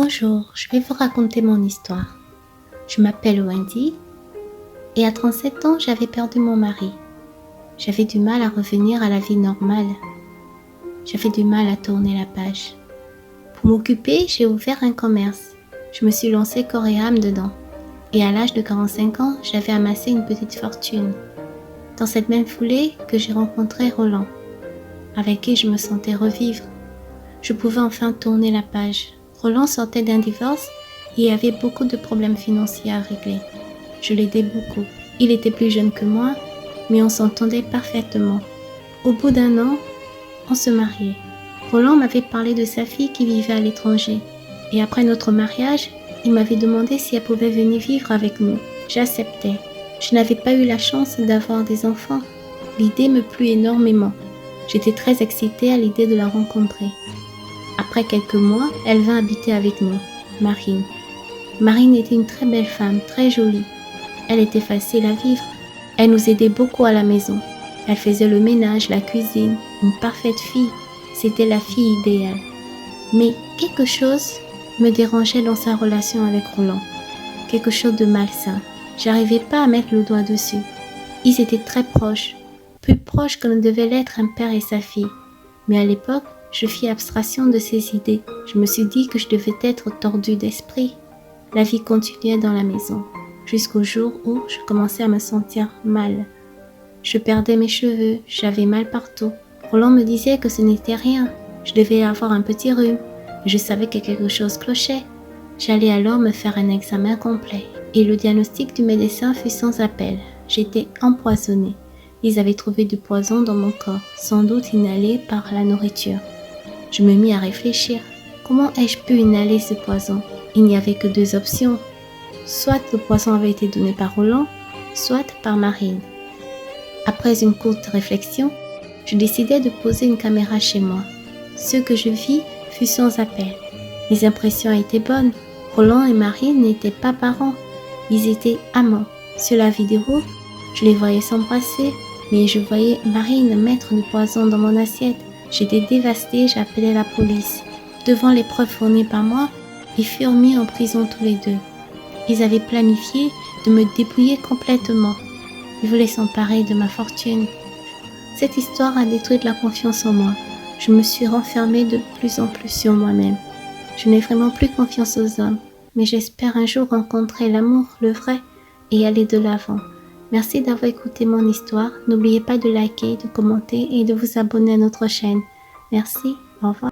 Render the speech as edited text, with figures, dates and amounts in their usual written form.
Bonjour, je vais vous raconter mon histoire. Je m'appelle Wendy et à 37 ans, j'avais perdu mon mari. J'avais du mal à revenir à la vie normale. J'avais du mal à tourner la page. Pour m'occuper, j'ai ouvert un commerce. Je me suis lancée corps et âme dedans. Et à l'âge de 45 ans, j'avais amassé une petite fortune. Dans cette même foulée que j'ai rencontré Roland, avec qui je me sentais revivre. Je pouvais enfin tourner la page. Roland sortait d'un divorce et avait beaucoup de problèmes financiers à régler. Je l'aidais beaucoup. Il était plus jeune que moi, mais on s'entendait parfaitement. Au bout d'un an, on se mariait. Roland m'avait parlé de sa fille qui vivait à l'étranger. Et après notre mariage, il m'avait demandé si elle pouvait venir vivre avec nous. J'acceptais. Je n'avais pas eu la chance d'avoir des enfants. L'idée me plut énormément. J'étais très excitée à l'idée de la rencontrer. Après quelques mois, elle vint habiter avec nous, Marine. Marine était une très belle femme, très jolie. Elle était facile à vivre. Elle nous aidait beaucoup à la maison. Elle faisait le ménage, la cuisine, une parfaite fille. C'était la fille idéale. Mais quelque chose me dérangeait dans sa relation avec Roland. Quelque chose de malsain. J'arrivais pas à mettre le doigt dessus. Ils étaient très proches, plus proches que ne devait l'être un père et sa fille. Mais à l'époque, je fis abstraction de ces idées. Je me suis dit que je devais être tordue d'esprit. La vie continuait dans la maison, jusqu'au jour où je commençais à me sentir mal. Je perdais mes cheveux, j'avais mal partout. Roland me disait que ce n'était rien. Je devais avoir un petit rhume. Je savais que quelque chose clochait. J'allais alors me faire un examen complet. Et le diagnostic du médecin fut sans appel. J'étais empoisonnée. Ils avaient trouvé du poison dans mon corps, sans doute inhalé par la nourriture. Je me mis à réfléchir. Comment ai-je pu inhaler ce poison? Il n'y avait que deux options. Soit le poison avait été donné par Roland, soit par Marine. Après une courte réflexion, je décidai de poser une caméra chez moi. Ce que je vis fut sans appel. Mes impressions étaient bonnes. Roland et Marine n'étaient pas parents. Ils étaient amants. Sur la vidéo, je les voyais s'embrasser, mais je voyais Marine mettre du poison dans mon assiette. J'étais dévastée, j'appelais la police. Devant les preuves fournies par moi, ils furent mis en prison tous les deux. Ils avaient planifié de me dépouiller complètement. Ils voulaient s'emparer de ma fortune. Cette histoire a détruit la confiance en moi. Je me suis renfermée de plus en plus sur moi-même. Je n'ai vraiment plus confiance aux hommes, mais j'espère un jour rencontrer l'amour, le vrai, et aller de l'avant. Merci d'avoir écouté mon histoire. N'oubliez pas de liker, de commenter et de vous abonner à notre chaîne. Merci, au revoir.